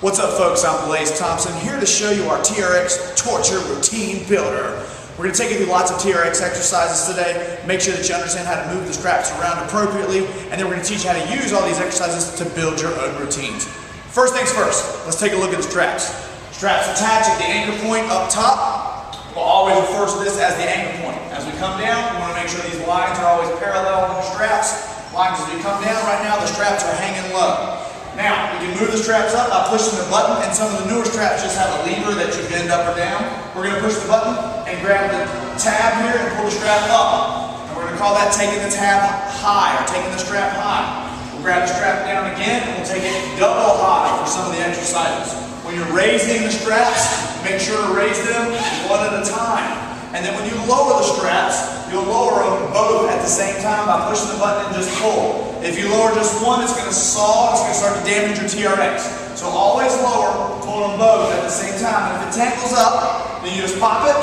What's up, folks? I'm Blaze Thompson, here to show you our TRX Torture Routine Builder. We're going to take you through lots of TRX exercises today, make sure that you understand how to move the straps around appropriately, and then we're going to teach you how to use all these exercises to build your own routines. First things first, let's take a look at the straps. Straps attach at the anchor point up top. We'll always refer to this as the anchor point. As we come down, we want to make sure these lines are always parallel on the straps. Lines as we come down right now, the straps are hanging low. Now, we can move the straps up by pushing the button, and some of the newer straps just have a lever that you bend up or down. We're going to push the button and grab the tab here and pull the strap up. And we're going to call that taking the tab high, or taking the strap high. We'll grab the strap down again, and we'll take it double high for some of the exercises. When you're raising the straps, make sure to raise them one at a time. And then when you lower the straps, you'll lower them both at the same time by pushing the button and just pull. If you lower just one, it's going to saw, it's going to start to damage your TRX. So always lower, pull them both at the same time. And if it tangles up, then you just pop it,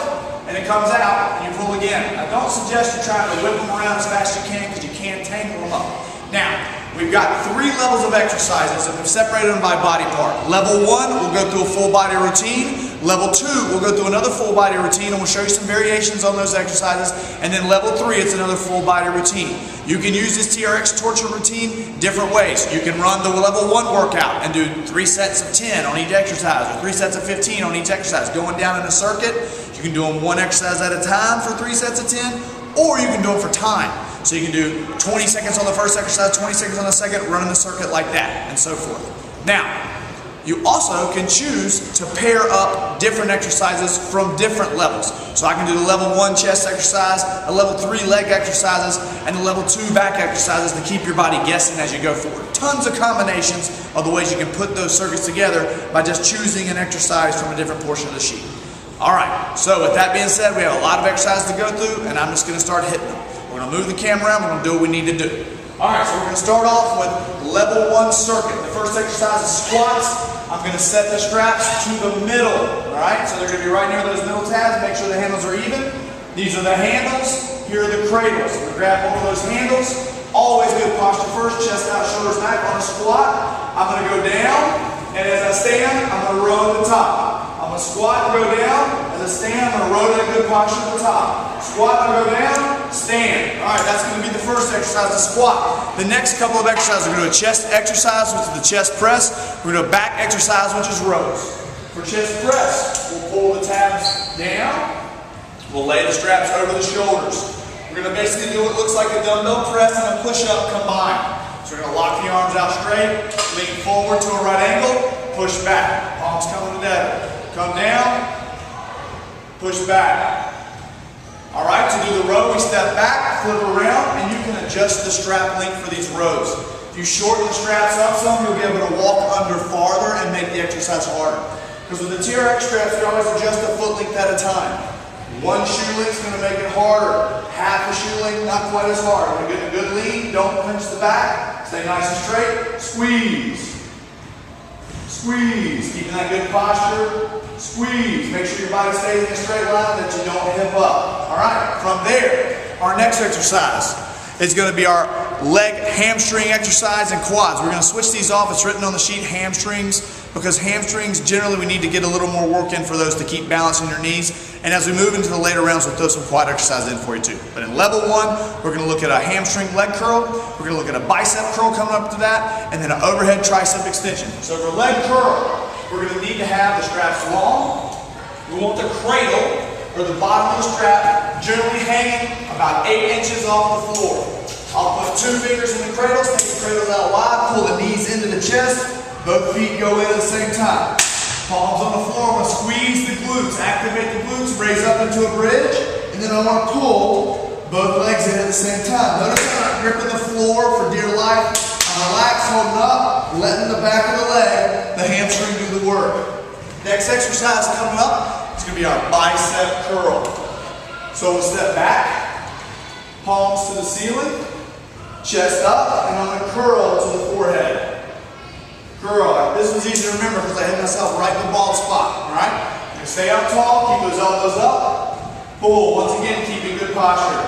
and it comes out, and you pull again. I don't suggest you try to whip them around as fast as you can, because you can't tangle them up. Now, we've got 3 levels of exercises, and we've separated them by body part. Level 1, we'll go through a full body routine. Level 2, we'll go through another full body routine, and we'll show you some variations on those exercises. And then level 3, it's another full body routine. You can use this TRX torture routine different ways. You can run the level 1 workout and do 3 sets of 10 on each exercise, or 3 sets of 15 on each exercise. Going down in a circuit, you can do them 1 exercise at a time for 3 sets of 10, or you can do them for time. So you can do 20 seconds on the first exercise, 20 seconds on the second, running the circuit like that, and so forth. Now, you also can choose to pair up different exercises from different levels. So I can do the level 1 chest exercise, a level 3 leg exercises, and the level 2 back exercises to keep your body guessing as you go forward. Tons of combinations of the ways you can put those circuits together by just choosing an exercise from a different portion of the sheet. Alright, so with that being said, we have a lot of exercises to go through, and I'm just going to start hitting them. We're going to move the camera around, we're going to do what we need to do. Alright, so we're going to start off with level 1 circuit. The first exercise is squats. I'm going to set the straps to the middle. Alright, so they're going to be right near those middle tabs. Make sure the handles are even. These are the handles. Here are the cradles. We're going to grab one of those handles. Always good posture first, chest out, shoulders back on a squat. I'm going to go down, and as I stand, I'm going to row to the top. I'm going to squat and go down. As I stand, I'm going to row to a good posture at the top. Squat and go down, stand. Alright, that's going to be the first exercise, the squat. The next couple of exercises, we're going to do a chest exercise, which is the chest press. We're going to do a back exercise, which is rows. For chest press, we'll pull the tabs down. We'll lay the straps over the shoulders. We're going to basically do what looks like a dumbbell press and a push-up combined. So we're going to lock the arms out straight, lean forward to a right angle, push back. Palms coming together. Come down, push back. Alright, to do the row, we step back, flip around, and you can adjust the strap length for these rows. If you shorten the straps up some, you'll be able to walk under farther and make the exercise harder. Because with the TRX straps, you always adjust a foot length at a time. 1 shoe length is going to make it harder. Half a shoe length, not quite as hard. When you get a good lean, don't punch the back. Stay nice and straight. Squeeze. Squeeze. Keeping that good posture. Squeeze. Make sure your body stays in a straight line, that you don't hip up. Alright, from there, our next exercise is going to be our leg hamstring exercise and quads. We're going to switch these off. It's written on the sheet hamstrings, because hamstrings, generally we need to get a little more work in for those to keep balance in your knees. And as we move into the later rounds, we'll throw some quad exercises in for you too. But in level 1, we're going to look at a hamstring leg curl. We're going to look at a bicep curl coming up to that, and then an overhead tricep extension. So for leg curl, we're going to need to have the straps long. We want the cradle, or the bottom of the strap, generally hanging about 8 inches off the floor. I'll put 2 fingers in the cradles, take the cradles out wide, pull the knees into the chest, both feet go in at the same time. Palms on the floor, I'm going to squeeze the glutes, activate the glutes, raise up into a bridge, and then I want to pull both legs in at the same time. Notice I'm not gripping the floor for dear life. I'm relaxed, holding up, letting the back of the leg, the hamstring, do the work. Next exercise coming up, it's going to be our bicep curl. So we'll step back, palms to the ceiling, chest up, and I'm going to curl to the forehead. Curl. This was easy to remember because I hit myself right in the bald spot. Alright? You're going to stay up tall, keep those elbows up. Pull. Once again, keeping good posture.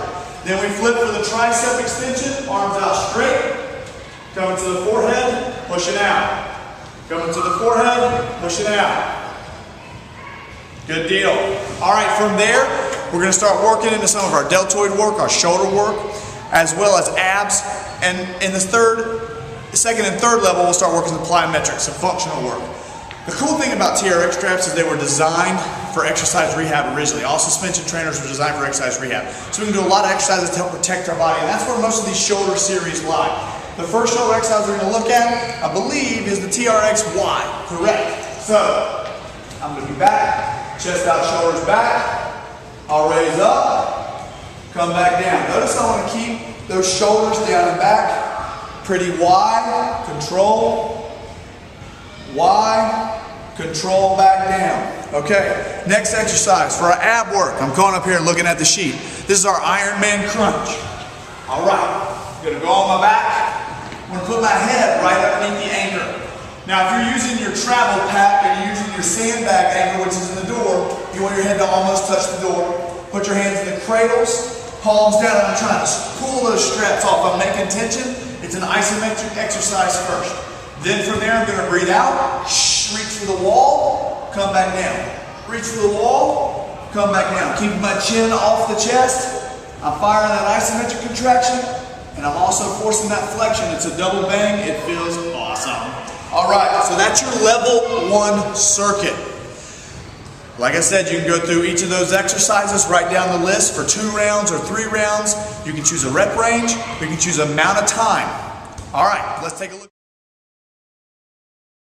Then we flip for the tricep extension, arms out straight. Coming to the forehead, pushing out. Coming to the forehead, pushing out. Good deal. All right, from there, we're gonna start working into some of our deltoid work, our shoulder work, as well as abs. And in the second and third level, we'll start working the plyometrics, some functional work. The cool thing about TRX straps is they were designed for exercise rehab originally. All suspension trainers were designed for exercise rehab. So we can do a lot of exercises to help protect our body, and that's where most of these shoulder series lie. The first shoulder exercise we're gonna look at, I believe, is the TRX Y, correct? So, I'm gonna be back, chest out, shoulders back. I'll raise up, come back down. Notice I wanna keep those shoulders down and back, pretty wide, control, wide, control, back down. Okay, next exercise for our ab work. I'm going up here and looking at the sheet. This is our Ironman crunch. All right, gonna go on my back. I'm gonna put my head right underneath the anchor. Now, if you're using your travel pack and you're using your sandbag anchor, which is in the door, you want your head to almost touch the door. Put your hands in the cradles, palms down, and I'm trying to pull those straps off. I'm making tension. It's an isometric exercise first. Then from there, I'm gonna breathe out, reach for the wall, come back down. Reach for the wall, come back down. Keeping my chin off the chest. I'm firing that isometric contraction, and I'm also forcing that flexion. It's a double bang. It feels awesome. All right, so that's your level 1 circuit. Like I said, you can go through each of those exercises, write down the list for 2 rounds or 3 rounds. You can choose a rep range, or you can choose amount of time. All right, let's take a look.